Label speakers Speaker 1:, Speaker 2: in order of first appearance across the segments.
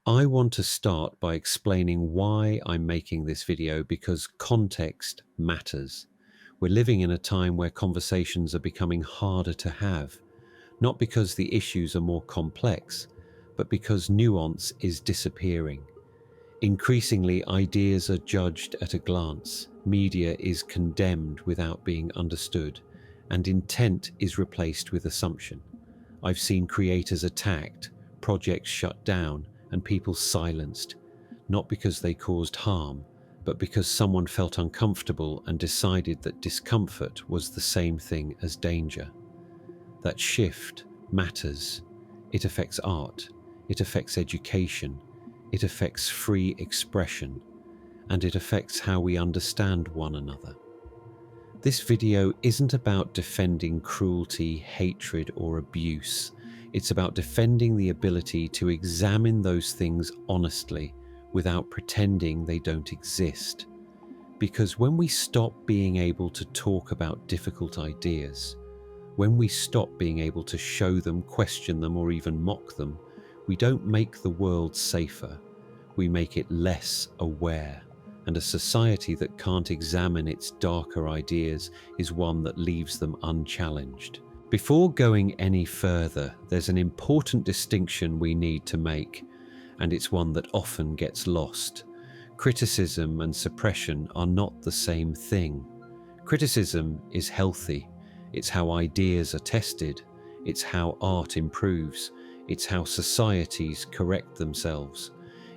Speaker 1: I want to start by explaining why I'm making this video because context matters. We're living in a time where conversations are becoming harder to have, not because the issues are more complex, but because nuance is disappearing. Increasingly, ideas are judged at a glance, media is condemned without being understood, and intent is replaced with assumption. I've seen creators attacked, projects shut down, and people silenced, not because they caused harm, but because someone felt uncomfortable and decided that discomfort was the same thing as danger. That shift matters. It affects art, it affects education, it affects free expression, and it affects how we understand one another. This video isn't about defending cruelty, hatred, or abuse. It's about defending the ability to examine those things honestly without pretending they don't exist. Because when we stop being able to talk about difficult ideas, when we stop being able to show them, question them, or even mock them, we don't make the world safer. We make it less aware. And a society that can't examine its darker ideas is one that leaves them unchallenged. Before going any further, there's an important distinction we need to make, and it's one that often gets lost. Criticism and suppression are not the same thing. Criticism is healthy. It's how ideas are tested. It's how art improves. It's how societies correct themselves.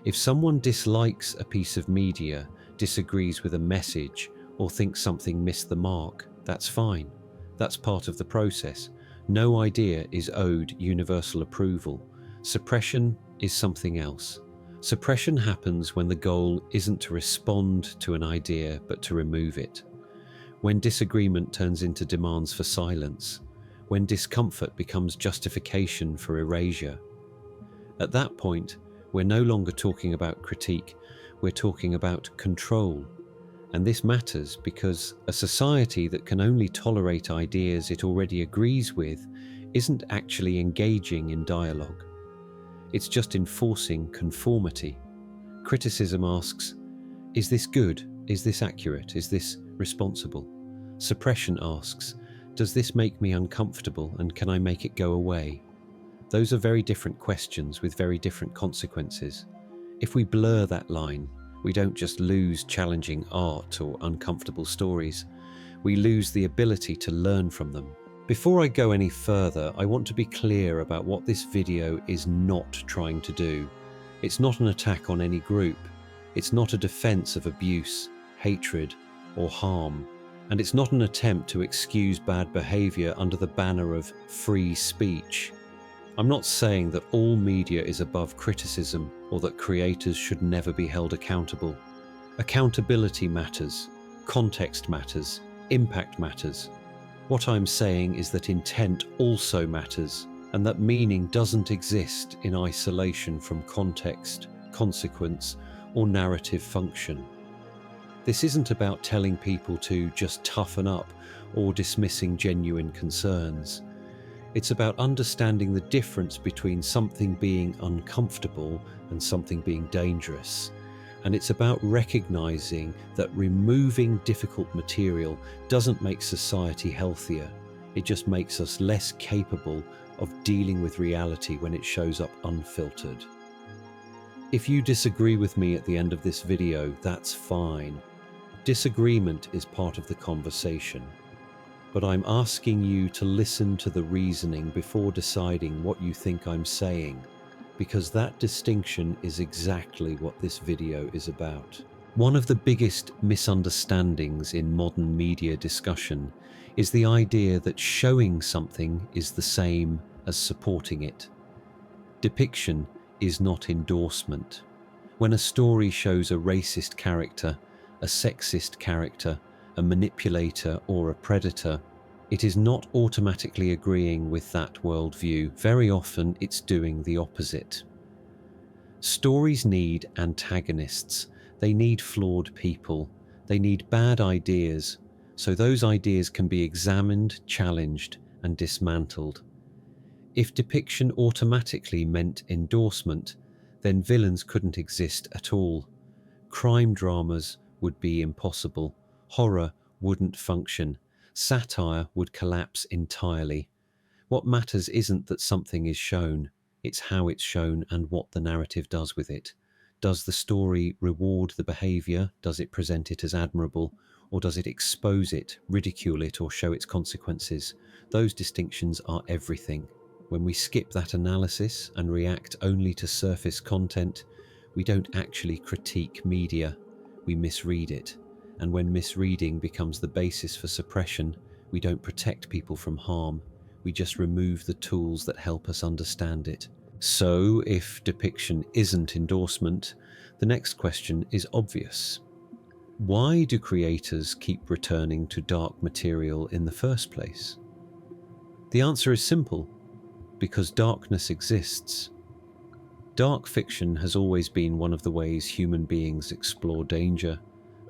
Speaker 1: If someone dislikes a piece of media, disagrees with a message, or thinks something missed the mark, that's fine. That's part of the process. No idea is owed universal approval. Suppression is something else. Suppression happens when the goal isn't to respond to an idea, but to remove it. When disagreement turns into demands for silence. When discomfort becomes justification for erasure. At that point, we're no longer talking about critique, we're talking about control. And this matters because a society that can only tolerate ideas it already agrees with isn't actually engaging in dialogue. It's just enforcing conformity. Criticism asks, is this good? Is this accurate? Is this responsible? Suppression asks, does this make me uncomfortable and can I make it go away? Those are very different questions with very different consequences. If we blur that line, we don't just lose challenging art or uncomfortable stories, we lose the ability to learn from them. Before I go any further, I want to be clear about what this video is not trying to do. It's not an attack on any group. It's not a defense of abuse, hatred, or harm. And it's not an attempt to excuse bad behavior under the banner of free speech. I'm not saying that all media is above criticism or that creators should never be held accountable. Accountability matters, context matters, impact matters. What I'm saying is that intent also matters, and that meaning doesn't exist in isolation from context, consequence, or narrative function. This isn't about telling people to just toughen up or dismissing genuine concerns. It's about understanding the difference between something being uncomfortable and something being dangerous. And it's about recognizing that removing difficult material doesn't make society healthier. It just makes us less capable of dealing with reality when it shows up unfiltered. If you disagree with me at the end of this video, that's fine. Disagreement is part of the conversation. But I'm asking you to listen to the reasoning before deciding what you think I'm saying, because that distinction is exactly what this video is about. One of the biggest misunderstandings in modern media discussion is the idea that showing something is the same as supporting it. Depiction is not endorsement. When a story shows a racist character, a sexist character, a manipulator, or a predator, it is not automatically agreeing with that worldview. Very often it's doing the opposite. Stories need antagonists. They need flawed people. They need bad ideas, so those ideas can be examined, challenged, and dismantled. If depiction automatically meant endorsement, then villains couldn't exist at all. Crime dramas would be impossible. Horror wouldn't function. Satire would collapse entirely. What matters isn't that something is shown, it's how it's shown and what the narrative does with it. Does the story reward the behavior? Does it present it as admirable? Or does it expose it, ridicule it, or show its consequences? Those distinctions are everything. When we skip that analysis and react only to surface content, we don't actually critique media, we misread it. And when misreading becomes the basis for suppression, we don't protect people from harm, we just remove the tools that help us understand it. So, if depiction isn't endorsement, the next question is obvious. Why do creators keep returning to dark material in the first place? The answer is simple: because darkness exists. Dark fiction has always been one of the ways human beings explore danger,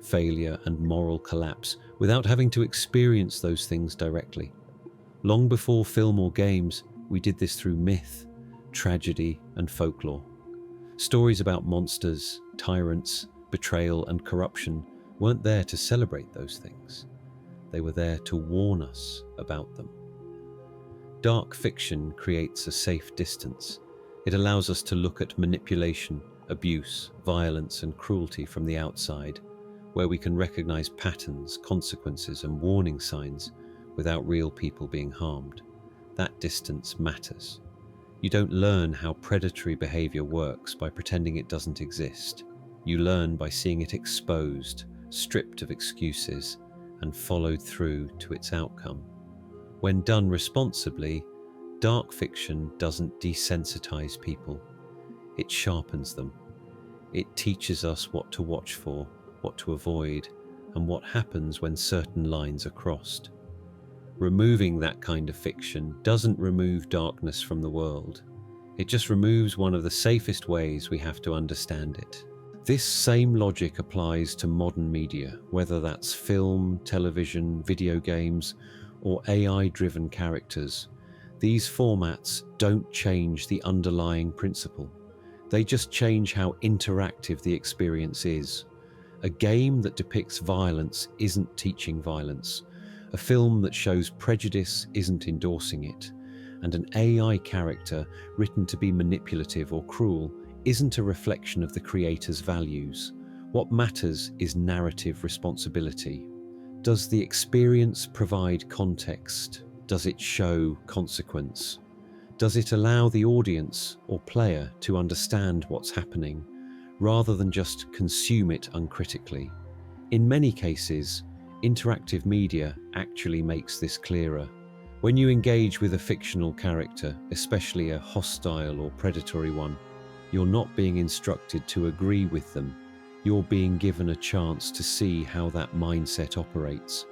Speaker 1: failure, and moral collapse without having to experience those things directly. Long before film or games, we did this through myth, tragedy, and folklore. Stories about monsters, tyrants, betrayal, and corruption weren't there to celebrate those things. They were there to warn us about them. Dark fiction creates a safe distance. It allows us to look at manipulation, abuse, violence, and cruelty from the outside, where we can recognize patterns, consequences, and warning signs without real people being harmed. That distance matters. You don't learn how predatory behavior works by pretending it doesn't exist. You learn by seeing it exposed, stripped of excuses, and followed through to its outcome. When done responsibly, dark fiction doesn't desensitize people. It sharpens them. It teaches us what to watch for, what to avoid, and what happens when certain lines are crossed. Removing that kind of fiction doesn't remove darkness from the world. It just removes one of the safest ways we have to understand it. This same logic applies to modern media, whether that's film, television, video games, or AI-driven characters. These formats don't change the underlying principle. They just change how interactive the experience is. A game that depicts violence isn't teaching violence. A film that shows prejudice isn't endorsing it. And an AI character written to be manipulative or cruel isn't a reflection of the creator's values. What matters is narrative responsibility. Does the experience provide context? Does it show consequence? Does it allow the audience or player to understand what's happening, rather than just consume it uncritically? In many cases, interactive media actually makes this clearer. When you engage with a fictional character, especially a hostile or predatory one, you're not being instructed to agree with them. You're being given a chance to see how that mindset operates,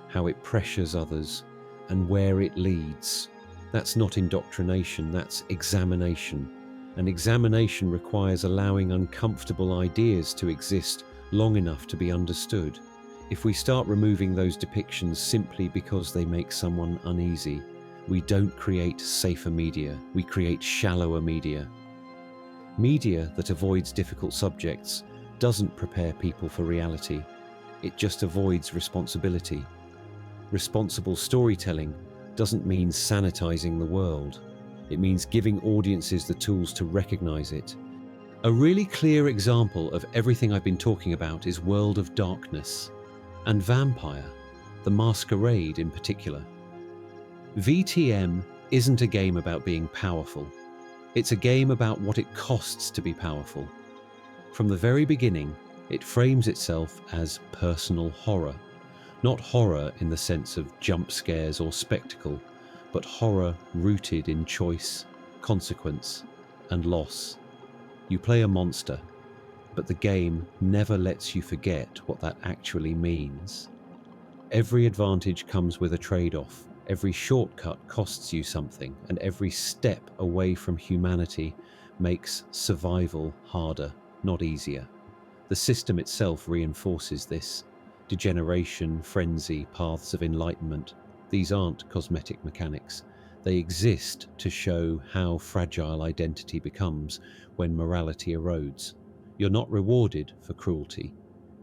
Speaker 1: how it pressures others, and where it leads. That's not indoctrination, that's examination. And examination requires allowing uncomfortable ideas to exist long enough to be understood. If we start removing those depictions simply because they make someone uneasy, we don't create safer media, we create shallower media. Media that avoids difficult subjects doesn't prepare people for reality, it just avoids responsibility. Responsible storytelling doesn't mean sanitizing the world, it means giving audiences the tools to recognize it. A really clear example of everything I've been talking about is World of Darkness and Vampire, the Masquerade in particular. VTM isn't a game about being powerful, it's a game about what it costs to be powerful. From the very beginning, it frames itself as personal horror. Not horror in the sense of jump scares or spectacle, but horror rooted in choice, consequence, and loss. You play a monster, but the game never lets you forget what that actually means. Every advantage comes with a trade-off. Every shortcut costs you something, and every step away from humanity makes survival harder, not easier. The system itself reinforces this. Degeneration, frenzy, paths of enlightenment. These aren't cosmetic mechanics. They exist to show how fragile identity becomes when morality erodes. You're not rewarded for cruelty,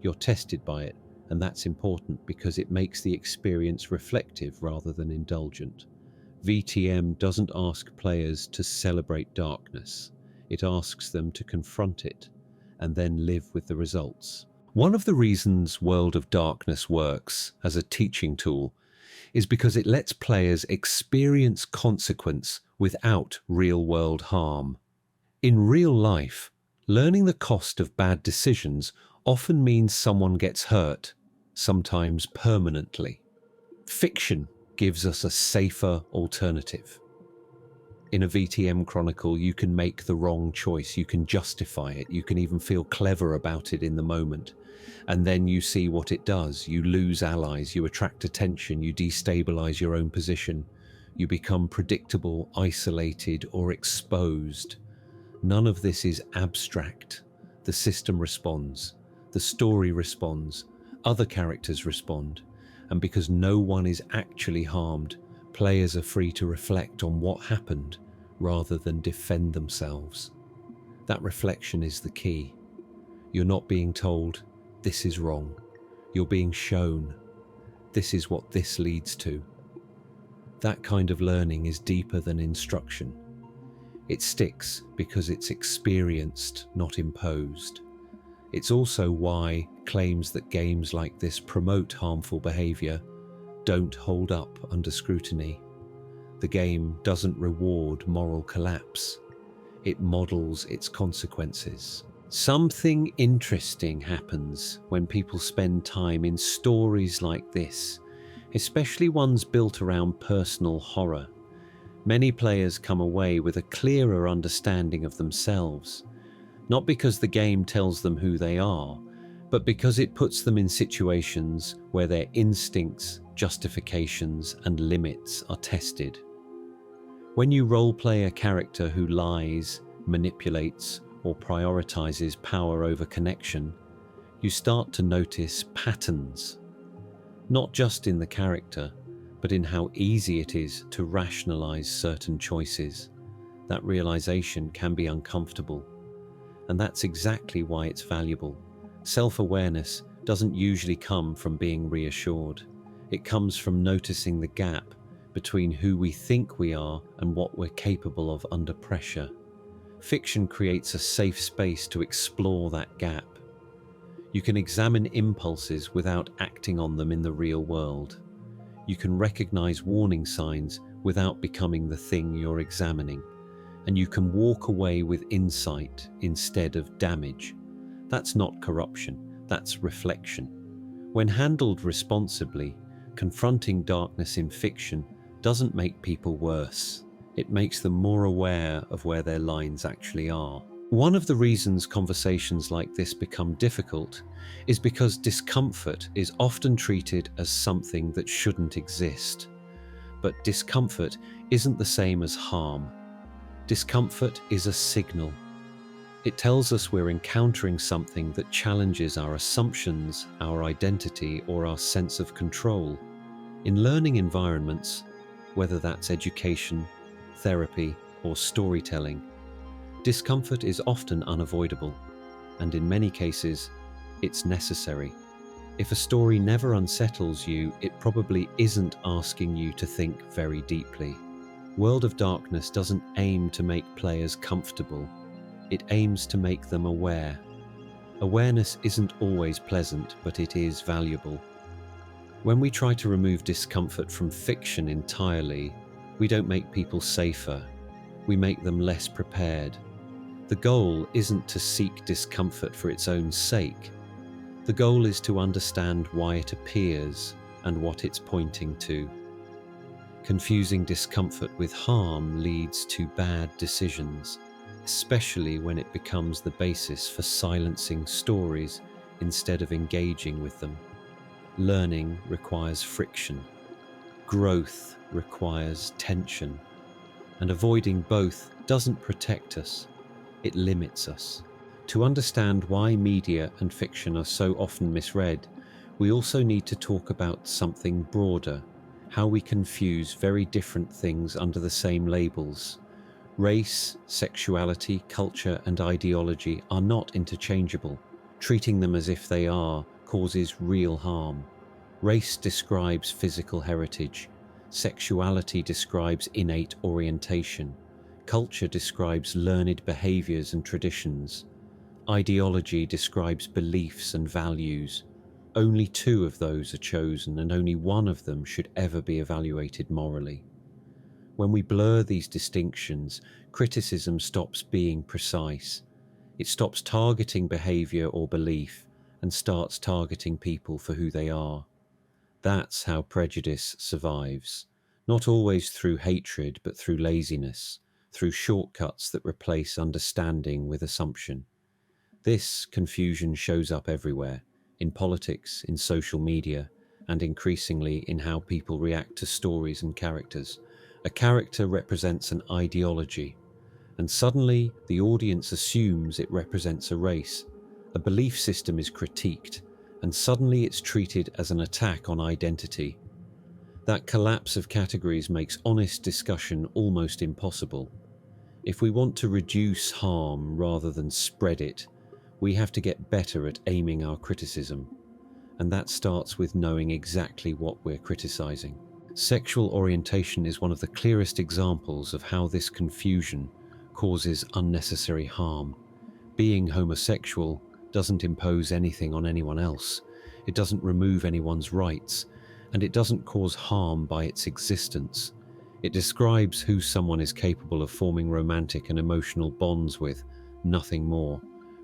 Speaker 1: you're tested by it, and that's important because it makes the experience reflective rather than indulgent. VTM doesn't ask players to celebrate darkness, it asks them to confront it and then live with the results. One of the reasons World of Darkness works as a teaching tool is because it lets players experience consequence without real-world harm. In real life, learning the cost of bad decisions often means someone gets hurt, sometimes permanently. Fiction gives us a safer alternative. In a VTM chronicle, you can make the wrong choice, you can justify it, you can even feel clever about it in the moment. And then you see what it does. You lose allies, you attract attention, you destabilize your own position. You become predictable, isolated, or exposed. None of this is abstract. The system responds, the story responds, other characters respond. And because no one is actually harmed, players are free to reflect on what happened rather than defend themselves. That reflection is the key. You're not being told, this is wrong. You're being shown, this is what this leads to. That kind of learning is deeper than instruction. It sticks because it's experienced, not imposed. It's also why claims that games like this promote harmful behavior don't hold up under scrutiny. The game doesn't reward moral collapse. It models its consequences. Something interesting happens when people spend time in stories like this, especially ones built around personal horror. Many players come away with a clearer understanding of themselves, not because the game tells them who they are, but because it puts them in situations where their instincts, justifications, and limits are tested. When you roleplay a character who lies, manipulates, or prioritizes power over connection, you start to notice patterns, not just in the character, but in how easy it is to rationalize certain choices. That realization can be uncomfortable, and that's exactly why it's valuable. Self-awareness doesn't usually come from being reassured. It comes from noticing the gap between who we think we are and what we're capable of under pressure. Fiction creates a safe space to explore that gap. You can examine impulses without acting on them in the real world. You can recognize warning signs without becoming the thing you're examining. And you can walk away with insight instead of damage. That's not corruption, that's reflection. When handled responsibly, confronting darkness in fiction doesn't make people worse. It makes them more aware of where their lines actually are. One of the reasons conversations like this become difficult is because discomfort is often treated as something that shouldn't exist. But discomfort isn't the same as harm. Discomfort is a signal. It tells us we're encountering something that challenges our assumptions, our identity, or our sense of control. In learning environments, whether that's education, therapy, or storytelling, discomfort is often unavoidable, and in many cases, it's necessary. If a story never unsettles you, it probably isn't asking you to think very deeply. World of Darkness doesn't aim to make players comfortable. It aims to make them aware. Awareness isn't always pleasant, but it is valuable. When we try to remove discomfort from fiction entirely, we don't make people safer. We make them less prepared. The goal isn't to seek discomfort for its own sake. The goal is to understand why it appears and what it's pointing to. Confusing discomfort with harm leads to bad decisions, especially when it becomes the basis for silencing stories instead of engaging with them. Learning requires friction. Growth requires tension. And avoiding both doesn't protect us, it limits us. To understand why media and fiction are so often misread, we also need to talk about something broader: how we confuse very different things under the same labels. Race, sexuality, culture, and ideology are not interchangeable. Treating them as if they are causes real harm. Race describes physical heritage. Sexuality describes innate orientation. Culture describes learned behaviors and traditions. Ideology describes beliefs and values. Only two of those are chosen, and only one of them should ever be evaluated morally. When we blur these distinctions, criticism stops being precise. It stops targeting behavior or belief and starts targeting people for who they are. That's how prejudice survives. Not always through hatred, but through laziness, through shortcuts that replace understanding with assumption. This confusion shows up everywhere, in politics, in social media, and increasingly in how people react to stories and characters. A character represents an ideology, and suddenly the audience assumes it represents a race. A belief system is critiqued, and suddenly it's treated as an attack on identity. That collapse of categories makes honest discussion almost impossible. If we want to reduce harm rather than spread it, we have to get better at aiming our criticism. And that starts with knowing exactly what we're criticizing. Sexual orientation is one of the clearest examples of how this confusion causes unnecessary harm. Being homosexual doesn't impose anything on anyone else. It doesn't remove anyone's rights, and it doesn't cause harm by its existence. It describes who someone is capable of forming romantic and emotional bonds with, nothing more.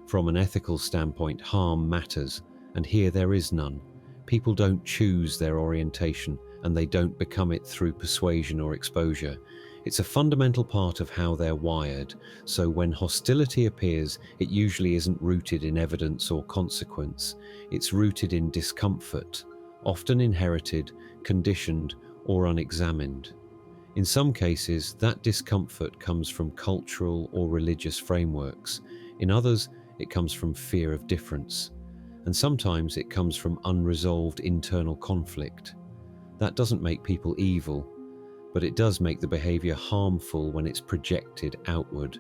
Speaker 1: From an ethical standpoint, harm matters, and here there is none. People don't choose their orientation, and they don't become it through persuasion or exposure. It's a fundamental part of how they're wired, so when hostility appears, it usually isn't rooted in evidence or consequence. It's rooted in discomfort, often inherited, conditioned, or unexamined. In some cases, that discomfort comes from cultural or religious frameworks. In others, it comes from fear of difference. And sometimes it comes from unresolved internal conflict. That doesn't make people evil, but it does make the behavior harmful when it's projected outward.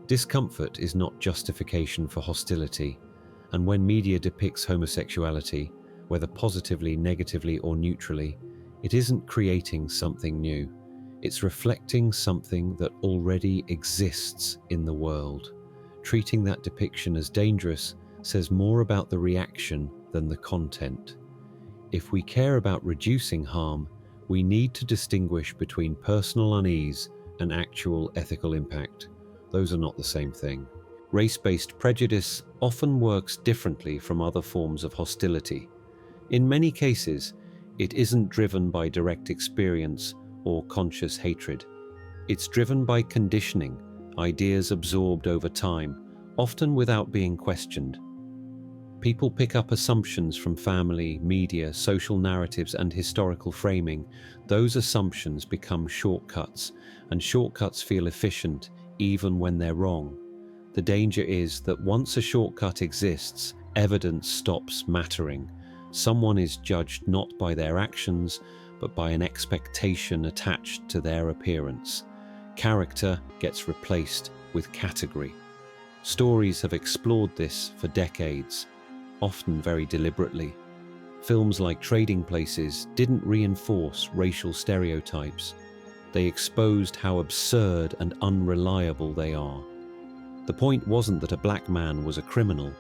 Speaker 1: Discomfort is not justification for hostility, and when media depicts homosexuality, whether positively, negatively, or neutrally, it isn't creating something new. It's reflecting something that already exists in the world. Treating that depiction as dangerous says more about the reaction than the content. If we care about reducing harm, we need to distinguish between personal unease and actual ethical impact. Those are not the same thing. Race-based prejudice often works differently from other forms of hostility. In many cases, it isn't driven by direct experience or conscious hatred. It's driven by conditioning, ideas absorbed over time, often without being questioned. People pick up assumptions from family, media, social narratives, and historical framing. Those assumptions become shortcuts, and shortcuts feel efficient even when they're wrong. The danger is that once a shortcut exists, evidence stops mattering. Someone is judged not by their actions, but by an expectation attached to their appearance. Character gets replaced with category. Stories have explored this for decades, often very deliberately. Films like Trading Places didn't reinforce racial stereotypes. They exposed how absurd and unreliable they are. The point wasn't that a black man was a criminal.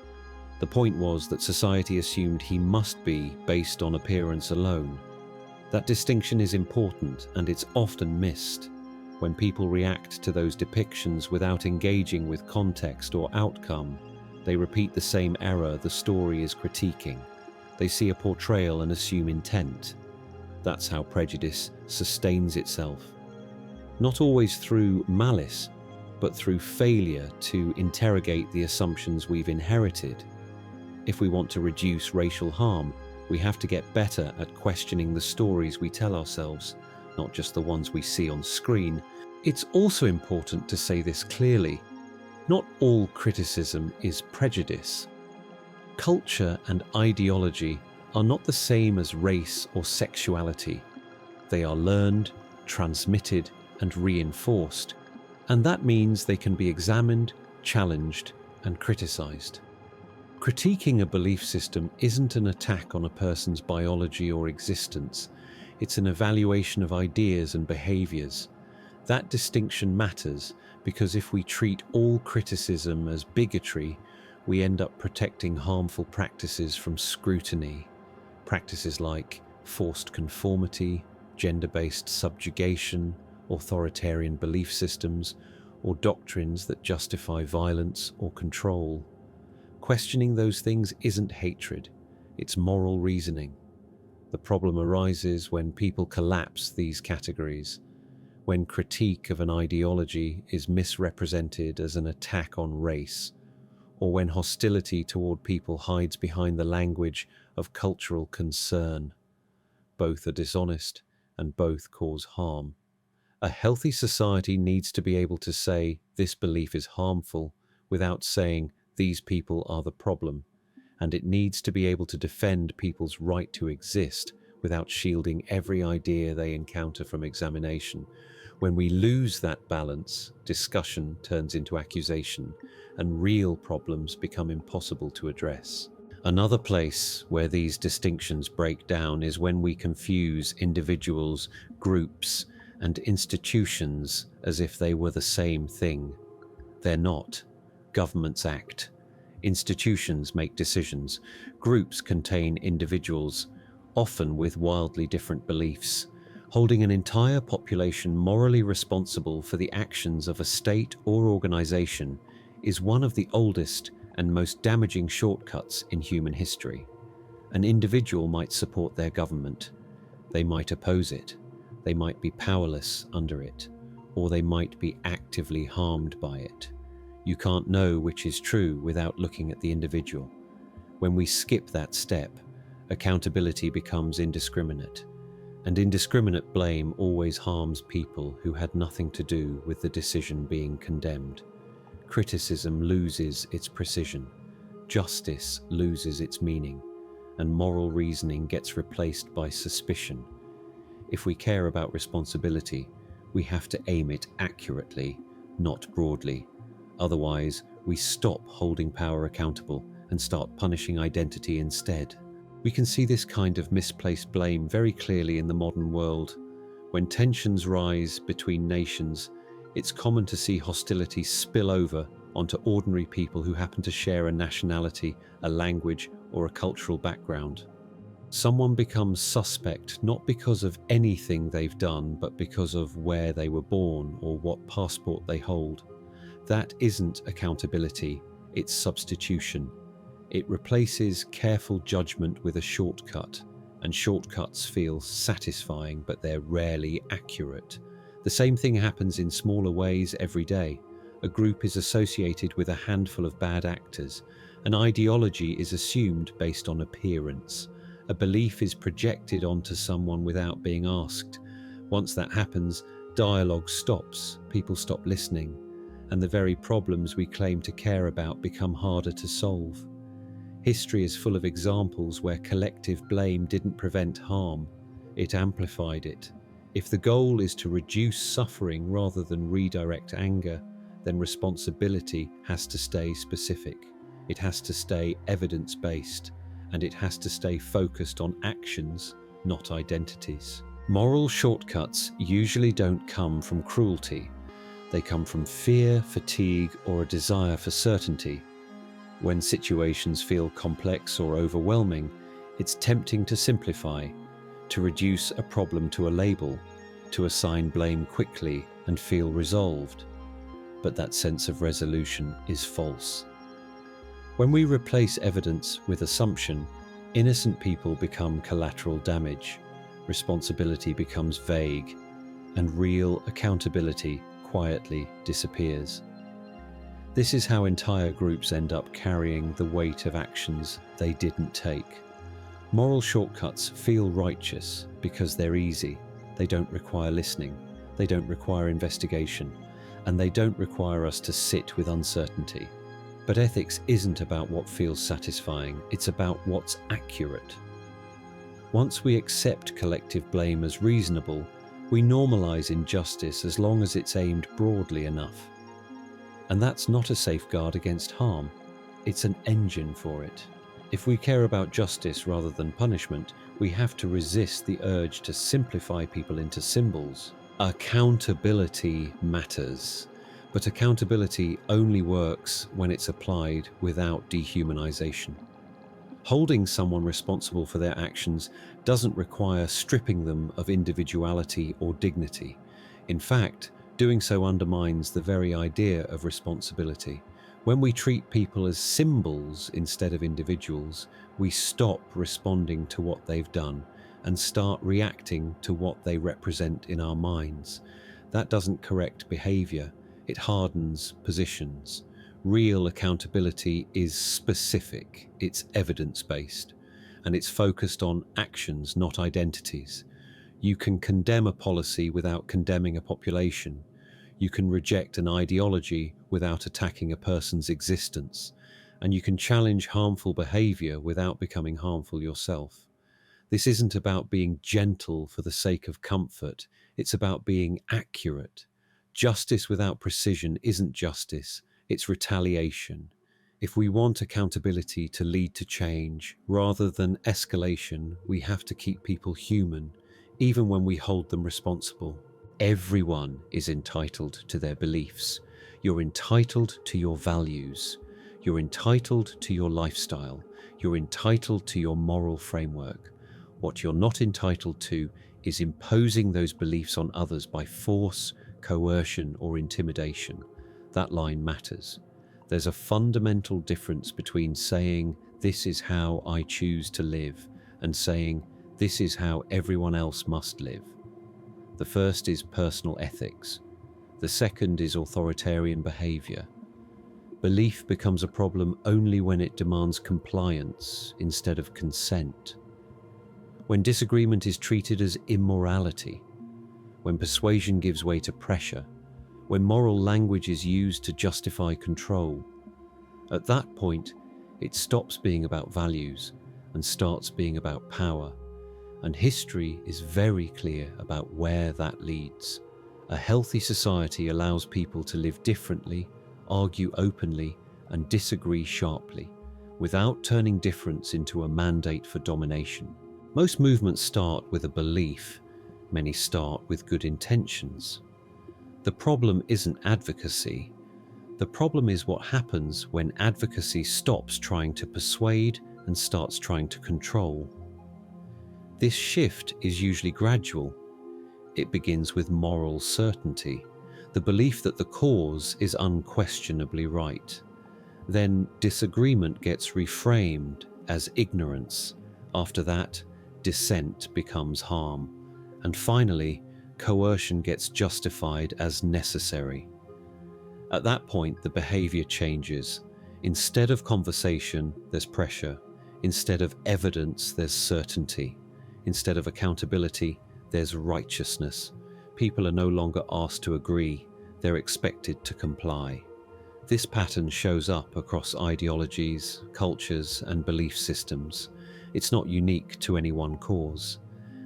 Speaker 1: The point was that society assumed he must be based on appearance alone. That distinction is important, and it's often missed. When people react to those depictions without engaging with context or outcome, they repeat the same error the story is critiquing. They see a portrayal and assume intent. That's how prejudice sustains itself. Not always through malice, but through failure to interrogate the assumptions we've inherited. If we want to reduce racial harm, we have to get better at questioning the stories we tell ourselves, not just the ones we see on screen. It's also important to say this clearly. Not all criticism is prejudice. Culture and ideology are not the same as race or sexuality. They are learned, transmitted, and reinforced, and that means they can be examined, challenged, and criticized. Critiquing a belief system isn't an attack on a person's biology or existence. It's an evaluation of ideas and behaviors. That distinction matters because if we treat all criticism as bigotry, we end up protecting harmful practices from scrutiny. Practices like forced conformity, gender-based subjugation, authoritarian belief systems, or doctrines that justify violence or control. Questioning those things isn't hatred, it's moral reasoning. The problem arises when people collapse these categories, when critique of an ideology is misrepresented as an attack on race, or when hostility toward people hides behind the language of cultural concern. Both are dishonest and both cause harm. A healthy society needs to be able to say this belief is harmful without saying these people are the problem, and it needs to be able to defend people's right to exist without shielding every idea they encounter from examination. When we lose that balance, discussion turns into accusation, and real problems become impossible to address. Another place where these distinctions break down is when we confuse individuals, groups, and institutions as if they were the same thing. They're not. Governments act. Institutions make decisions. Groups contain individuals, often with wildly different beliefs. Holding an entire population morally responsible for the actions of a state or organization is one of the oldest and most damaging shortcuts in human history. An individual might support their government. They might oppose it. They might be powerless under it, or they might be actively harmed by it. You can't know which is true without looking at the individual. When we skip that step, accountability becomes indiscriminate, and indiscriminate blame always harms people who had nothing to do with the decision being condemned. Criticism loses its precision, justice loses its meaning, and moral reasoning gets replaced by suspicion. If we care about responsibility, we have to aim it accurately, not broadly. Otherwise, we stop holding power accountable and start punishing identity instead. We can see this kind of misplaced blame very clearly in the modern world. When tensions rise between nations, it's common to see hostility spill over onto ordinary people who happen to share a nationality, a language, or a cultural background. Someone becomes suspect not because of anything they've done, but because of where they were born or what passport they hold. That isn't accountability, it's substitution. It replaces careful judgment with a shortcut, and shortcuts feel satisfying, but they're rarely accurate. The same thing happens in smaller ways every day. A group is associated with a handful of bad actors. An ideology is assumed based on appearance. A belief is projected onto someone without being asked. Once that happens, dialogue stops, people stop listening, and the very problems we claim to care about become harder to solve. History is full of examples where collective blame didn't prevent harm, it amplified it. If the goal is to reduce suffering rather than redirect anger, then responsibility has to stay specific. It has to stay evidence-based, and it has to stay focused on actions, not identities. Moral shortcuts usually don't come from cruelty. They come from fear, fatigue, or a desire for certainty. When situations feel complex or overwhelming, it's tempting to simplify, to reduce a problem to a label, to assign blame quickly and feel resolved. But that sense of resolution is false. When we replace evidence with assumption, innocent people become collateral damage, responsibility becomes vague, and real accountability quietly disappears. This is how entire groups end up carrying the weight of actions they didn't take. Moral shortcuts feel righteous because they're easy. They don't require listening, they don't require investigation, and they don't require us to sit with uncertainty. But ethics isn't about what feels satisfying, it's about what's accurate. Once we accept collective blame as reasonable, we normalize injustice as long as it's aimed broadly enough. And that's not a safeguard against harm, it's an engine for it. If we care about justice rather than punishment, we have to resist the urge to simplify people into symbols. Accountability matters, but accountability only works when it's applied without dehumanization. Holding someone responsible for their actions doesn't require stripping them of individuality or dignity. In fact, doing so undermines the very idea of responsibility. When we treat people as symbols instead of individuals, we stop responding to what they've done and start reacting to what they represent in our minds. That doesn't correct behavior, it hardens positions. Real accountability is specific, it's evidence-based, and it's focused on actions, not identities. You can condemn a policy without condemning a population. You can reject an ideology without attacking a person's existence. And you can challenge harmful behavior without becoming harmful yourself. This isn't about being gentle for the sake of comfort, it's about being accurate. Justice without precision isn't justice, it's retaliation. If we want accountability to lead to change, rather than escalation, we have to keep people human, even when we hold them responsible. Everyone is entitled to their beliefs. You're entitled to your values. You're entitled to your lifestyle. You're entitled to your moral framework. What you're not entitled to is imposing those beliefs on others by force, coercion, or intimidation. That line matters. There's a fundamental difference between saying, "This is how I choose to live," and saying, "This is how everyone else must live." The first is personal ethics. The second is authoritarian behavior. Belief becomes a problem only when it demands compliance instead of consent. When disagreement is treated as immorality. When persuasion gives way to pressure. When moral language is used to justify control. At that point, it stops being about values and starts being about power. And history is very clear about where that leads. A healthy society allows people to live differently, argue openly, and disagree sharply, without turning difference into a mandate for domination. Most movements start with a belief. Many start with good intentions. The problem isn't advocacy. The problem is what happens when advocacy stops trying to persuade and starts trying to control. This shift is usually gradual. It begins with moral certainty, the belief that the cause is unquestionably right. Then disagreement gets reframed as ignorance. After that, dissent becomes harm. And finally, coercion gets justified as necessary. At that point, the behavior changes. Instead of conversation, there's pressure. Instead of evidence, there's certainty. Instead of accountability, there's righteousness. People are no longer asked to agree, they're expected to comply. This pattern shows up across ideologies, cultures, and belief systems. It's not unique to any one cause,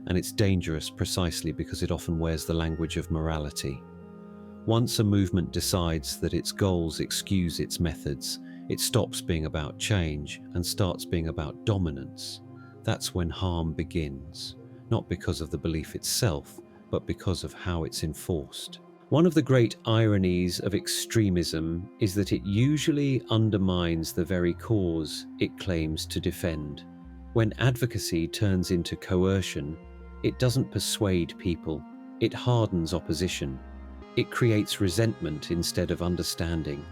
Speaker 1: and it's dangerous precisely because it often wears the language of morality. Once a movement decides that its goals excuse its methods, it stops being about change and starts being about dominance. That's when harm begins, not because of the belief itself, but because of how it's enforced. One of the great ironies of extremism is that it usually undermines the very cause it claims to defend. When advocacy turns into coercion, it doesn't persuade people, it hardens opposition. It creates resentment instead of understanding.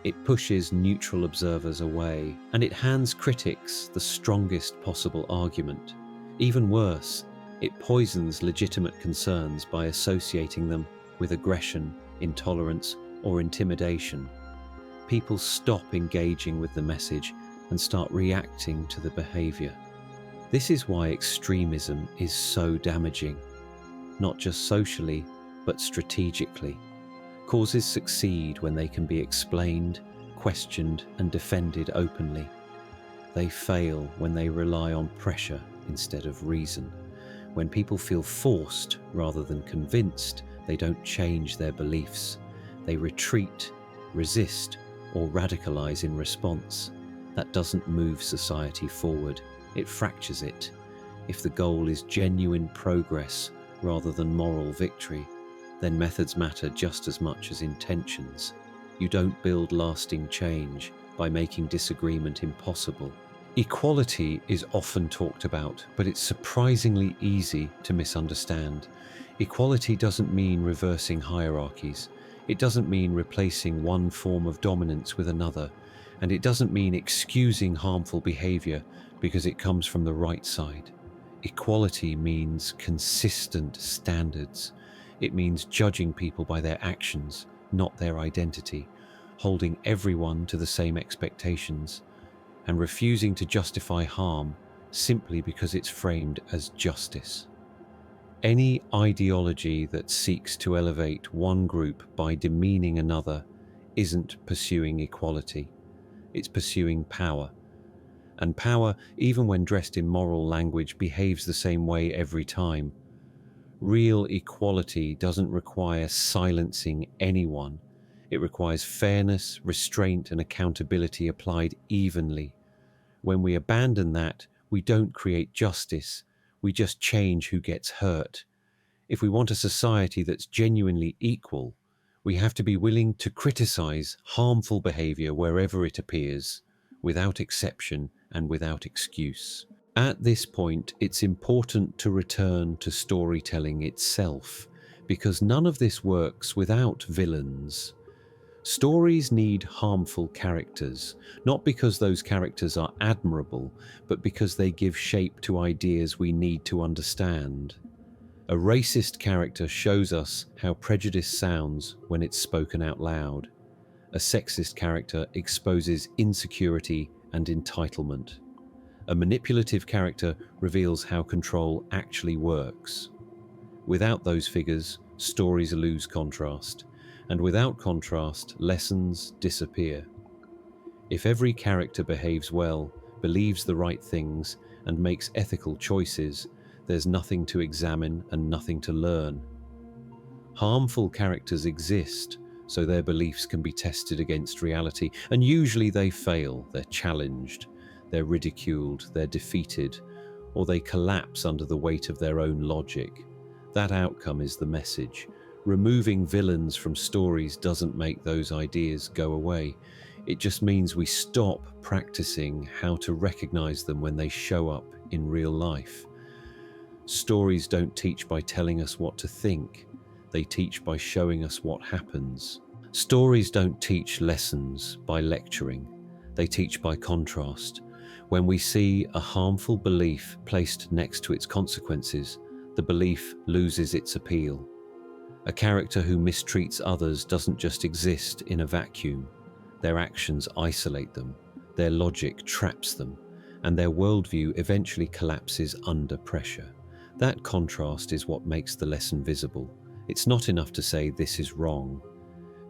Speaker 1: It pushes neutral observers away, and it hands critics the strongest possible argument. Even worse, it poisons legitimate concerns by associating them with aggression, intolerance, or intimidation. People stop engaging with the message and start reacting to the behavior. This is why extremism is so damaging, not just socially, but strategically. Causes succeed when they can be explained, questioned, and defended openly. They fail when they rely on pressure instead of reason. When people feel forced rather than convinced, they don't change their beliefs. They retreat, resist, or radicalize in response. That doesn't move society forward, it fractures it. If the goal is genuine progress rather than moral victory, then methods matter just as much as intentions. You don't build lasting change by making disagreement impossible. Equality is often talked about, but it's surprisingly easy to misunderstand. Equality doesn't mean reversing hierarchies. It doesn't mean replacing one form of dominance with another. And it doesn't mean excusing harmful behavior because it comes from the right side. Equality means consistent standards. It means judging people by their actions, not their identity, holding everyone to the same expectations, and refusing to justify harm simply because it's framed as justice. Any ideology that seeks to elevate one group by demeaning another isn't pursuing equality. It's pursuing power. And power, even when dressed in moral language, behaves the same way every time. Real equality doesn't require silencing anyone. It requires fairness, restraint, and accountability applied evenly. When we abandon that, we don't create justice, we just change who gets hurt. If we want a society that's genuinely equal, we have to be willing to criticize harmful behavior wherever it appears, without exception and without excuse. At this point, it's important to return to storytelling itself, because none of this works without villains. Stories need harmful characters, not because those characters are admirable, but because they give shape to ideas we need to understand. A racist character shows us how prejudice sounds when it's spoken out loud. A sexist character exposes insecurity and entitlement. A manipulative character reveals how control actually works. Without those figures, stories lose contrast. And without contrast, lessons disappear. If every character behaves well, believes the right things, and makes ethical choices, there's nothing to examine and nothing to learn. Harmful characters exist, so their beliefs can be tested against reality, and usually they fail, they're challenged, they're ridiculed, they're defeated, or they collapse under the weight of their own logic. That outcome is the message. Removing villains from stories doesn't make those ideas go away. It just means we stop practicing how to recognize them when they show up in real life. Stories don't teach by telling us what to think. They teach by showing us what happens. Stories don't teach lessons by lecturing. They teach by contrast. When we see a harmful belief placed next to its consequences, the belief loses its appeal. A character who mistreats others doesn't just exist in a vacuum. Their actions isolate them, their logic traps them, and their worldview eventually collapses under pressure. That contrast is what makes the lesson visible. It's not enough to say this is wrong.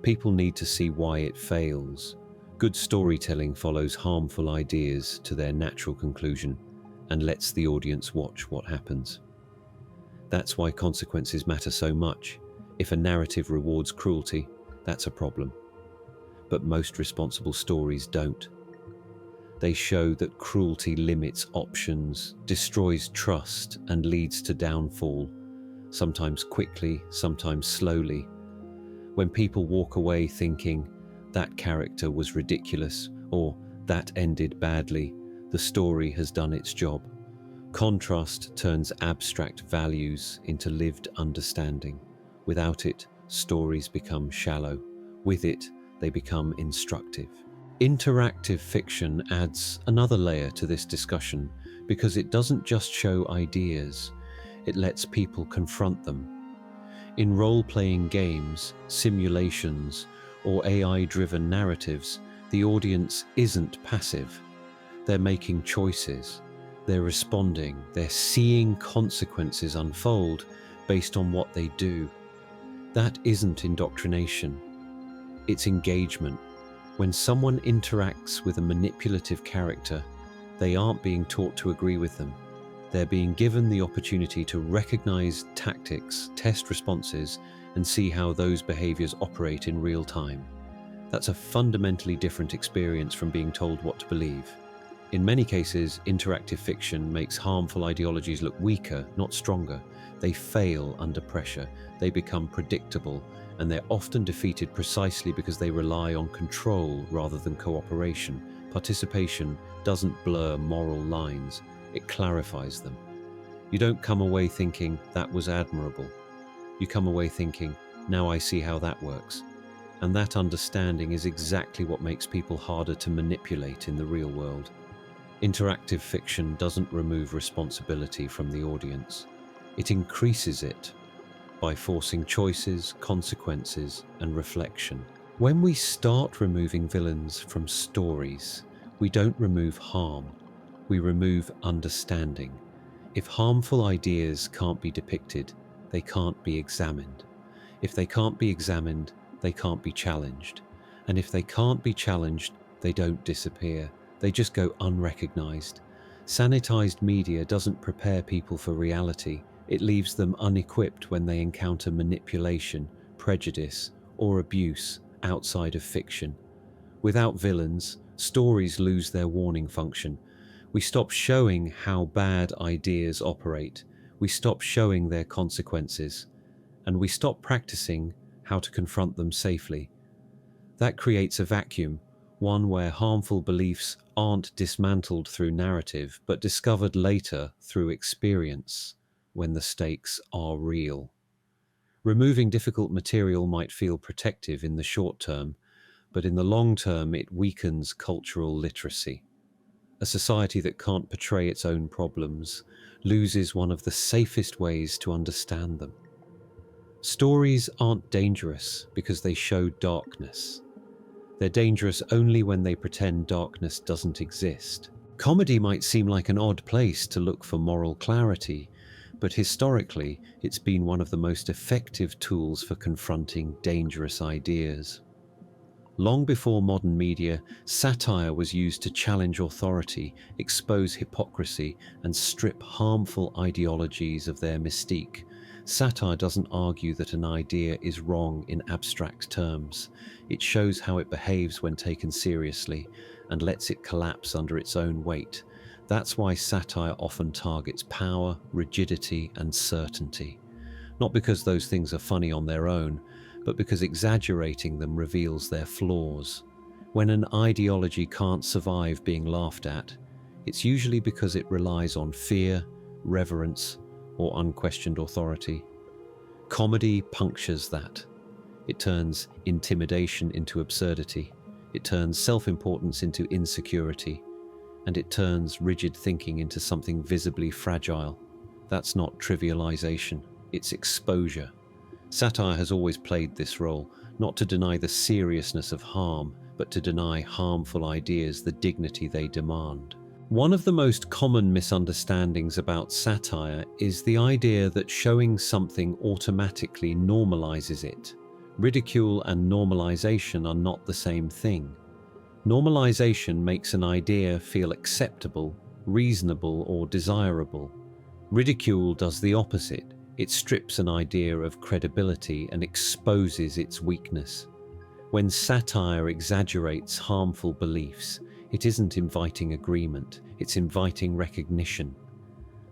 Speaker 1: People need to see why it fails. Good storytelling follows harmful ideas to their natural conclusion and lets the audience watch what happens. That's why consequences matter so much. If a narrative rewards cruelty, that's a problem. But most responsible stories don't. They show that cruelty limits options, destroys trust, and leads to downfall, sometimes quickly, sometimes slowly. When people walk away thinking, that character was ridiculous, or that ended badly, the story has done its job. Contrast turns abstract values into lived understanding. Without it, stories become shallow. With it, they become instructive. Interactive fiction adds another layer to this discussion because it doesn't just show ideas, it lets people confront them. In role-playing games, simulations, or AI-driven narratives, the audience isn't passive. They're making choices. They're responding. They're seeing consequences unfold based on what they do. That isn't indoctrination. It's engagement. When someone interacts with a manipulative character, They aren't being taught to agree with them. They're being given the opportunity to recognize tactics, test responses, and see how those behaviors operate in real time. That's a fundamentally different experience from being told what to believe. In many cases, interactive fiction makes harmful ideologies look weaker, not stronger. They fail under pressure, they become predictable, and they're often defeated precisely because they rely on control rather than cooperation. Participation doesn't blur moral lines, it clarifies them. You don't come away thinking, that was admirable. You come away thinking, now I see how that works. And that understanding is exactly what makes people harder to manipulate in the real world. Interactive fiction doesn't remove responsibility from the audience. It increases it by forcing choices, consequences, and reflection. When we start removing villains from stories, we don't remove harm, we remove understanding. If harmful ideas can't be depicted, they can't be examined. If they can't be examined, they can't be challenged. And if they can't be challenged, they don't disappear. They just go unrecognized. Sanitized media doesn't prepare people for reality. It leaves them unequipped when they encounter manipulation, prejudice, or abuse outside of fiction. Without villains, stories lose their warning function. We stop showing how bad ideas operate. We stop showing their consequences. And we stop practicing how to confront them safely. That creates a vacuum, one where harmful beliefs aren't dismantled through narrative, but discovered later through experience, when the stakes are real. Removing difficult material might feel protective in the short term, but in the long term it weakens cultural literacy. A society that can't portray its own problems loses one of the safest ways to understand them. Stories aren't dangerous because they show darkness. They're dangerous only when they pretend darkness doesn't exist. Comedy might seem like an odd place to look for moral clarity, but historically, it's been one of the most effective tools for confronting dangerous ideas. Long before modern media, satire was used to challenge authority, expose hypocrisy, and strip harmful ideologies of their mystique. Satire doesn't argue that an idea is wrong in abstract terms. It shows how it behaves when taken seriously and lets it collapse under its own weight. That's why satire often targets power, rigidity, and certainty. Not because those things are funny on their own, but because exaggerating them reveals their flaws. When an ideology can't survive being laughed at, it's usually because it relies on fear, reverence, or unquestioned authority. Comedy punctures that. It turns intimidation into absurdity. It turns self-importance into insecurity. And it turns rigid thinking into something visibly fragile. That's not trivialization, it's exposure. Satire has always played this role, not to deny the seriousness of harm, but to deny harmful ideas the dignity they demand. One of the most common misunderstandings about satire is the idea that showing something automatically normalizes it. Ridicule and normalization are not the same thing. Normalization makes an idea feel acceptable, reasonable, or desirable. Ridicule does the opposite. It strips an idea of credibility and exposes its weakness. When satire exaggerates harmful beliefs, it isn't inviting agreement, it's inviting recognition.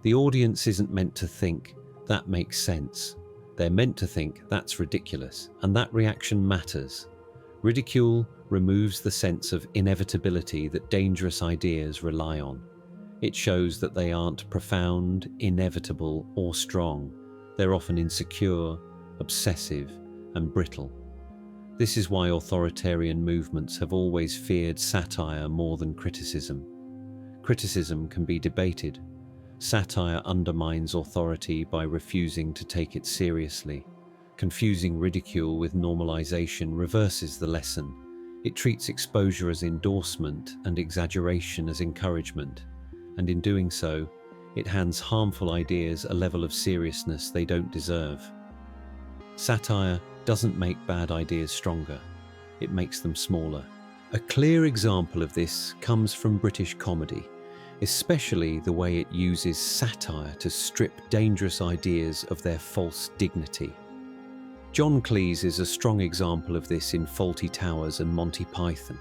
Speaker 1: The audience isn't meant to think, that makes sense. They're meant to think, that's ridiculous, and that reaction matters. Ridicule removes the sense of inevitability that dangerous ideas rely on. It shows that they aren't profound, inevitable, or strong. They're often insecure, obsessive, and brittle. This is why authoritarian movements have always feared satire more than criticism. Criticism can be debated. Satire undermines authority by refusing to take it seriously. Confusing ridicule with normalization reverses the lesson. It treats exposure as endorsement and exaggeration as encouragement. And in doing so, it hands harmful ideas a level of seriousness they don't deserve. Satire doesn't make bad ideas stronger, it makes them smaller. A clear example of this comes from British comedy. especially the way it uses satire to strip dangerous ideas of their false dignity. John Cleese is a strong example of this in Fawlty Towers and Monty Python.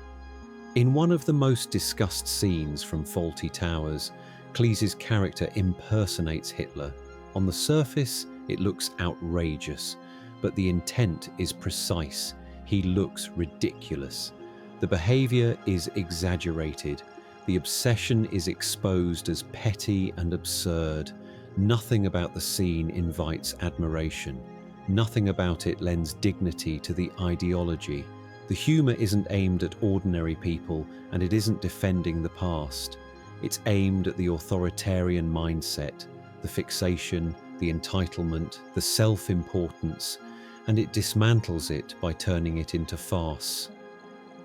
Speaker 1: In one of the most discussed scenes from Fawlty Towers, Cleese's character impersonates Hitler. On the surface, it looks outrageous, but the intent is precise. He looks ridiculous. The behavior is exaggerated. The obsession is exposed as petty and absurd. Nothing about the scene invites admiration. Nothing about it lends dignity to the ideology. The humour isn't aimed at ordinary people, and it isn't defending the past. It's aimed at the authoritarian mindset, the fixation, the entitlement, the self-importance, and it dismantles it by turning it into farce.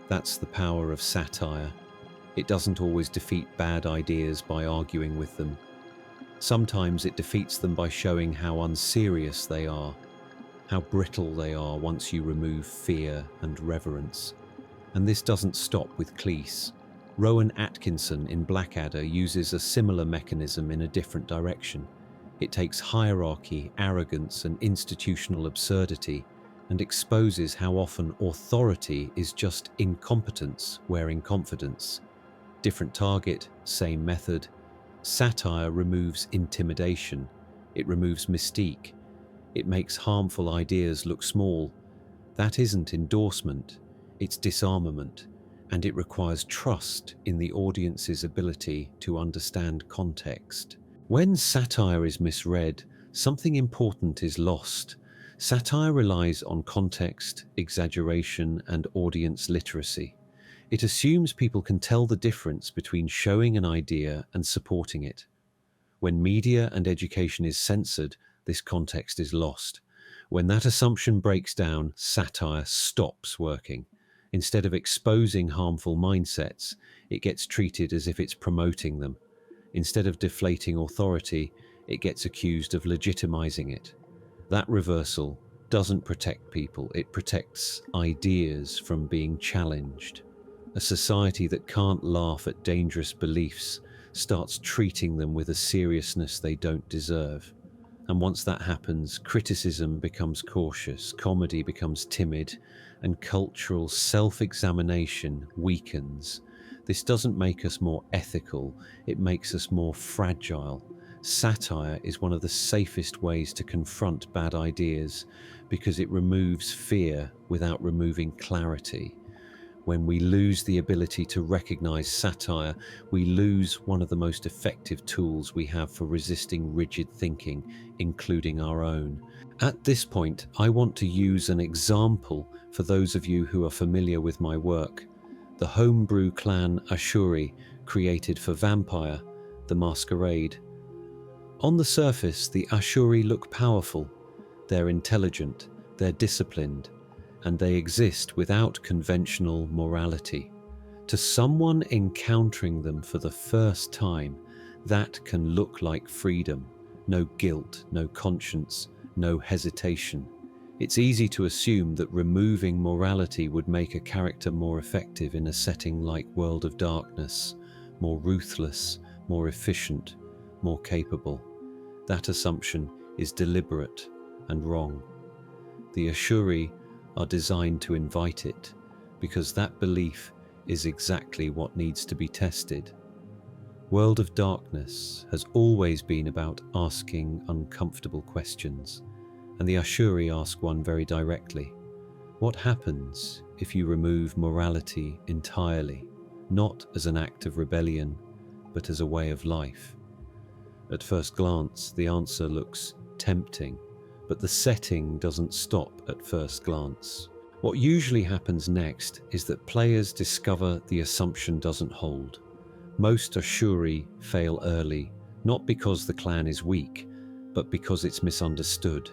Speaker 1: That's the power of satire. It doesn't always defeat bad ideas by arguing with them. Sometimes it defeats them by showing how unserious they are, how brittle they are once you remove fear and reverence. And this doesn't stop with Cleese. Rowan Atkinson in Blackadder uses a similar mechanism in a different direction. It takes hierarchy, arrogance, and institutional absurdity and exposes how often authority is just incompetence wearing confidence. Different target, same method. Satire removes intimidation. It removes mystique. It makes harmful ideas look small. That isn't endorsement, it's disarmament, and it requires trust in the audience's ability to understand context. When satire is misread, something important is lost. Satire relies on context, exaggeration, and audience literacy. It assumes people can tell the difference between showing an idea and supporting it. When media and education is censored, this context is lost. When that assumption breaks down, satire stops working. Instead of exposing harmful mindsets, it gets treated as if it's promoting them. Instead of deflating authority, it gets accused of legitimizing it. That reversal doesn't protect people, it protects ideas from being challenged. A society that can't laugh at dangerous beliefs starts treating them with a seriousness they don't deserve. And once that happens, criticism becomes cautious, comedy becomes timid, and cultural self-examination weakens. This doesn't make us more ethical, it makes us more fragile. Satire is one of the safest ways to confront bad ideas because it removes fear without removing clarity. When we lose the ability to recognize satire, we lose one of the most effective tools we have for resisting rigid thinking, including our own. At this point, I want to use an example for those of you who are familiar with my work. The homebrew clan Ashuri created for Vampire, the Masquerade. On the surface, the Ashuri look powerful. They're intelligent, they're disciplined, and they exist without conventional morality. To someone encountering them for the first time, that can look like freedom. No guilt, no conscience, no hesitation. It's easy to assume that removing morality would make a character more effective in a setting like World of Darkness, more ruthless, more efficient, more capable. That assumption is deliberate and wrong. The Ashuri are designed to invite it, because that belief is exactly what needs to be tested. World of Darkness has always been about asking uncomfortable questions, and the Ashuri ask one very directly. What happens if you remove morality entirely, not as an act of rebellion, but as a way of life? At first glance, the answer looks tempting, but the setting doesn't stop at first glance. What usually happens next is that players discover the assumption doesn't hold. Most Ashuri fail early, not because the clan is weak, but because it's misunderstood.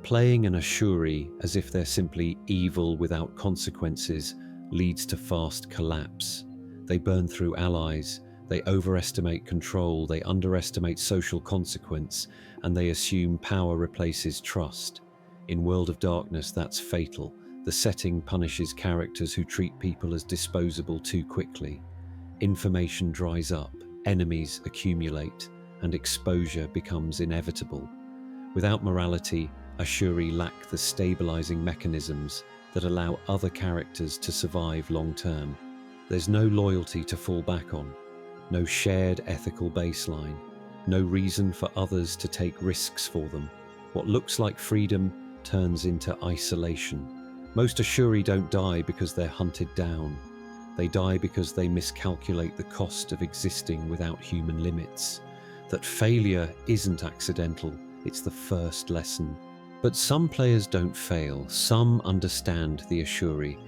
Speaker 1: Playing an Ashuri as if they're simply evil without consequences leads to fast collapse. They burn through allies, they overestimate control, they underestimate social consequence, and they assume power replaces trust. In World of Darkness, that's fatal. The setting punishes characters who treat people as disposable too quickly. Information dries up, enemies accumulate, and exposure becomes inevitable. Without morality, Ashuri lack the stabilizing mechanisms that allow other characters to survive long-term. There's no loyalty to fall back on, no shared ethical baseline, no reason for others to take risks for them. What looks like freedom turns into isolation. Most Ashuri don't die because they're hunted down. They die because they miscalculate the cost of existing without human limits. That failure isn't accidental, it's the first lesson. But some players don't fail. Some understand the Ashuri.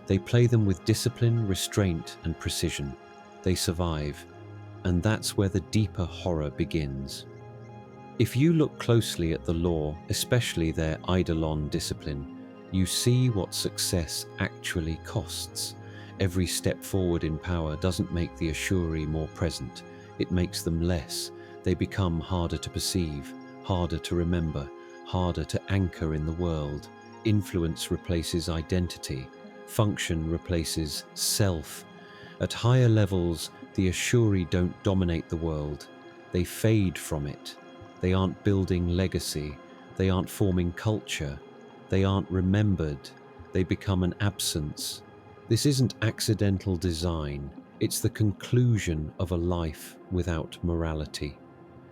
Speaker 1: They play them with discipline, restraint, and precision. They survive. And that's where the deeper horror begins. If you look closely at the law, especially their eidolon discipline, you see what success actually costs. Every step forward in power doesn't make the Ashuri more present. It makes them less. They become harder to perceive, harder to remember, harder to anchor in the world. Influence replaces identity. Function replaces self. At higher levels, the Ashuri don't dominate the world. They fade from it. They aren't building legacy. They aren't forming culture. They aren't remembered. They become an absence. This isn't accidental design. It's the conclusion of a life without morality.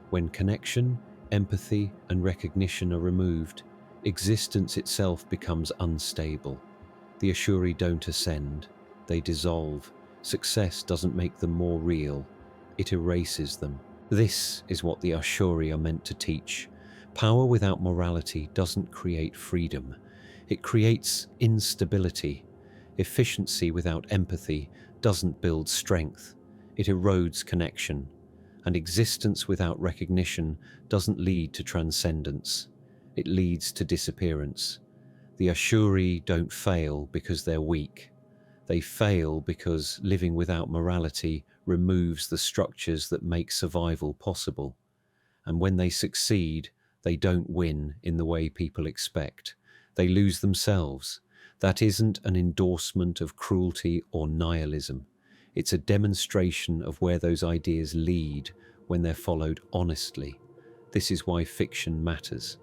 Speaker 1: When connection, empathy, and recognition are removed, existence itself becomes unstable. The Ashuri don't ascend. They dissolve. Success doesn't make them more real. It erases them. This is what the Ashuri are meant to teach. Power without morality doesn't create freedom. It creates instability. Efficiency without empathy doesn't build strength. It erodes connection. And existence without recognition doesn't lead to transcendence. It leads to disappearance. The Ashuri don't fail because they're weak. They fail because living without morality removes the structures that make survival possible. And when they succeed, they don't win in the way people expect. They lose themselves. That isn't an endorsement of cruelty or nihilism. It's a demonstration of where those ideas lead when they're followed honestly. This is why fiction matters.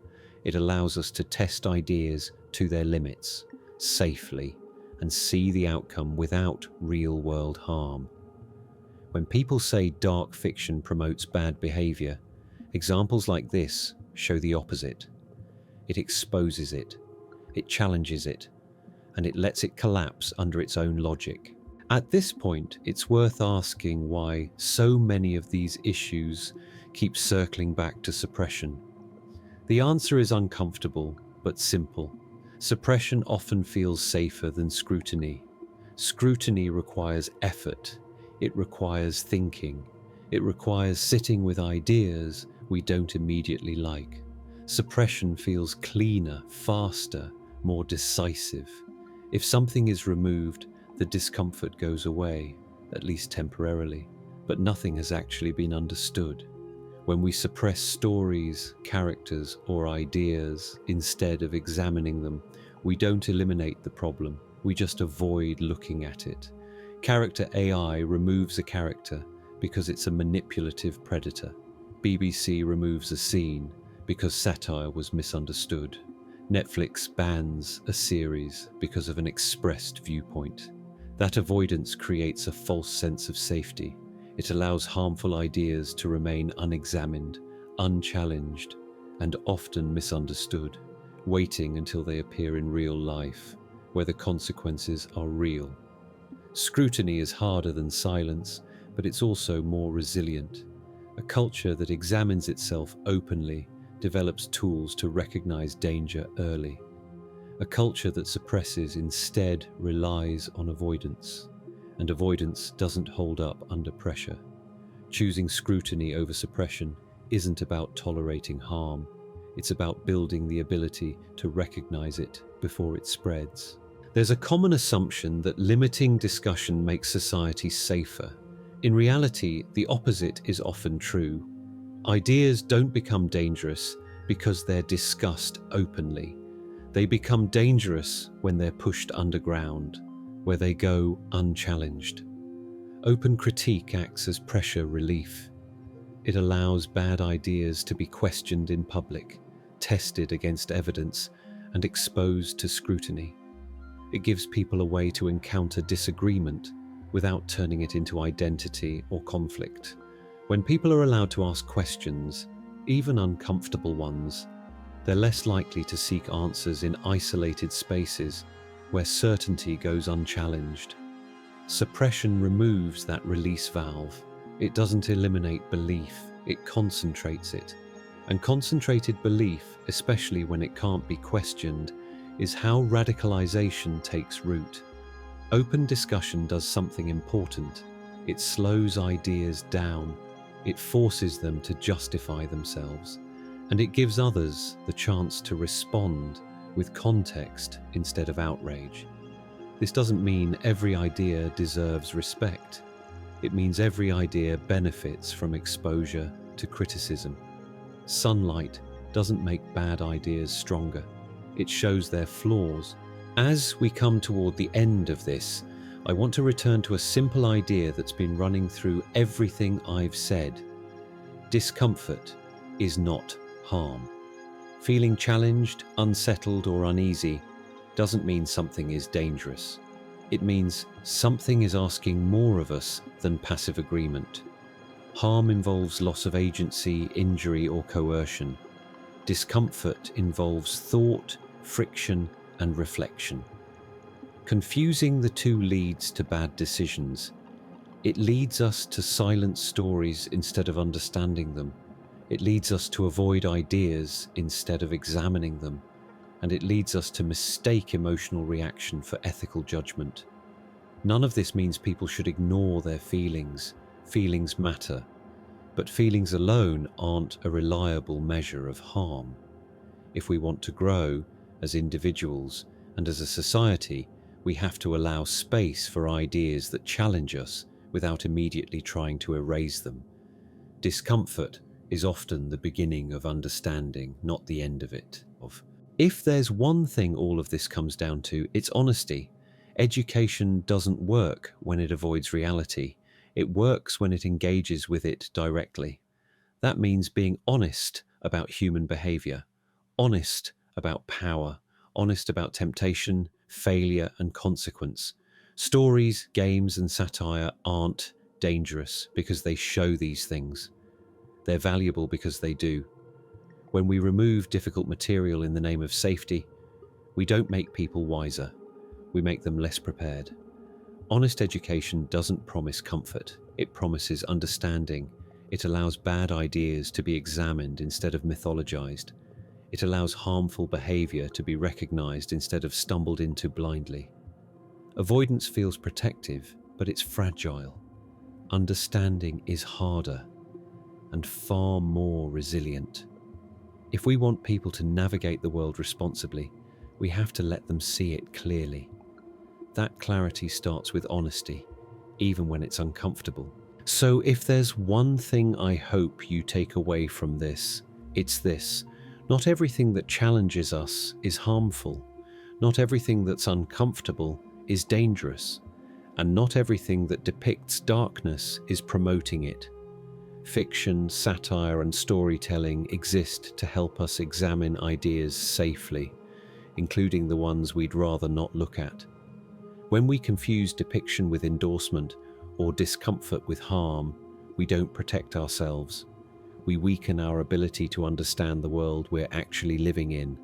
Speaker 1: It allows us to test ideas to their limits, safely, and see the outcome without real-world harm. When people say dark fiction promotes bad behavior, examples like this show the opposite. It exposes it, it challenges it, and it lets it collapse under its own logic. At this point, it's worth asking why so many of these issues keep circling back to suppression. The answer is uncomfortable, but simple. Suppression often feels safer than scrutiny. Scrutiny requires effort. It requires thinking. It requires sitting with ideas we don't immediately like. Suppression feels cleaner, faster, more decisive. If something is removed, the discomfort goes away, at least temporarily, but nothing has actually been understood. When we suppress stories, characters, or ideas instead of examining them, we don't eliminate the problem, we just avoid looking at it. Character AI removes a character because it's a manipulative predator. BBC removes a scene because satire was misunderstood. Netflix bans a series because of an expressed viewpoint. That avoidance creates a false sense of safety. It allows harmful ideas to remain unexamined, unchallenged, and often misunderstood, waiting until they appear in real life, where the consequences are real. Scrutiny is harder than silence, but it's also more resilient. A culture that examines itself openly develops tools to recognize danger early. A culture that suppresses instead relies on avoidance, and avoidance doesn't hold up under pressure. Choosing scrutiny over suppression isn't about tolerating harm. It's about building the ability to recognize it before it spreads. There's a common assumption that limiting discussion makes society safer. In reality, the opposite is often true. Ideas don't become dangerous because they're discussed openly. They become dangerous when they're pushed underground, where they go unchallenged. Open critique acts as pressure relief. It allows bad ideas to be questioned in public, tested against evidence, and exposed to scrutiny. It gives people a way to encounter disagreement without turning it into identity or conflict. When people are allowed to ask questions, even uncomfortable ones, they're less likely to seek answers in isolated spaces where certainty goes unchallenged. Suppression removes that release valve. It doesn't eliminate belief, it concentrates it. And concentrated belief, especially when it can't be questioned, is how radicalization takes root. Open discussion does something important. It slows ideas down. It forces them to justify themselves. And it gives others the chance to respond with context instead of outrage. This doesn't mean every idea deserves respect. It means every idea benefits from exposure to criticism. Sunlight doesn't make bad ideas stronger. It shows their flaws. As we come toward the end of this, I want to return to a simple idea that's been running through everything I've said. Discomfort is not harm. Feeling challenged, unsettled, or uneasy doesn't mean something is dangerous. It means something is asking more of us than passive agreement. Harm involves loss of agency, injury, or coercion. Discomfort involves thought, friction, and reflection. Confusing the two leads to bad decisions. It leads us to silent stories instead of understanding them. It leads us to avoid ideas instead of examining them. And it leads us to mistake emotional reaction for ethical judgment. None of this means people should ignore their feelings. Feelings matter. But feelings alone aren't a reliable measure of harm. If we want to grow as individuals and as a society, we have to allow space for ideas that challenge us without immediately trying to erase them. Discomfort is often the beginning of understanding, not the end of it. If there's one thing all of this comes down to, it's honesty. Education doesn't work when it avoids reality. It works when it engages with it directly. That means being honest about human behavior, honest about power, honest about temptation, failure, and consequence. Stories, games, and satire aren't dangerous because they show these things. They're valuable because they do. When we remove difficult material in the name of safety, we don't make people wiser. We make them less prepared. Honest education doesn't promise comfort. It promises understanding. It allows bad ideas to be examined instead of mythologized. It allows harmful behavior to be recognized instead of stumbled into blindly. Avoidance feels protective, but it's fragile. Understanding is harder and far more resilient. If we want people to navigate the world responsibly, we have to let them see it clearly. That clarity starts with honesty, even when it's uncomfortable. So if there's one thing I hope you take away from this, it's this. Not everything that challenges us is harmful. Not everything that's uncomfortable is dangerous. And not everything that depicts darkness is promoting it. Fiction, satire, and storytelling exist to help us examine ideas safely, including the ones we'd rather not look at. When we confuse depiction with endorsement or discomfort with harm, we don't protect ourselves. We weaken our ability to understand the world we're actually living in.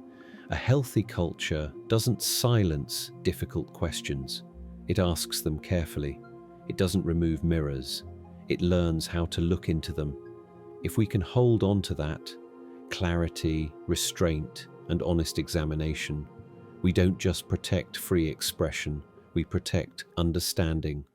Speaker 1: A healthy culture doesn't silence difficult questions. It asks them carefully. It doesn't remove mirrors. It learns how to look into them. If we can hold on to that, clarity, restraint, and honest examination, we don't just protect free expression, we protect understanding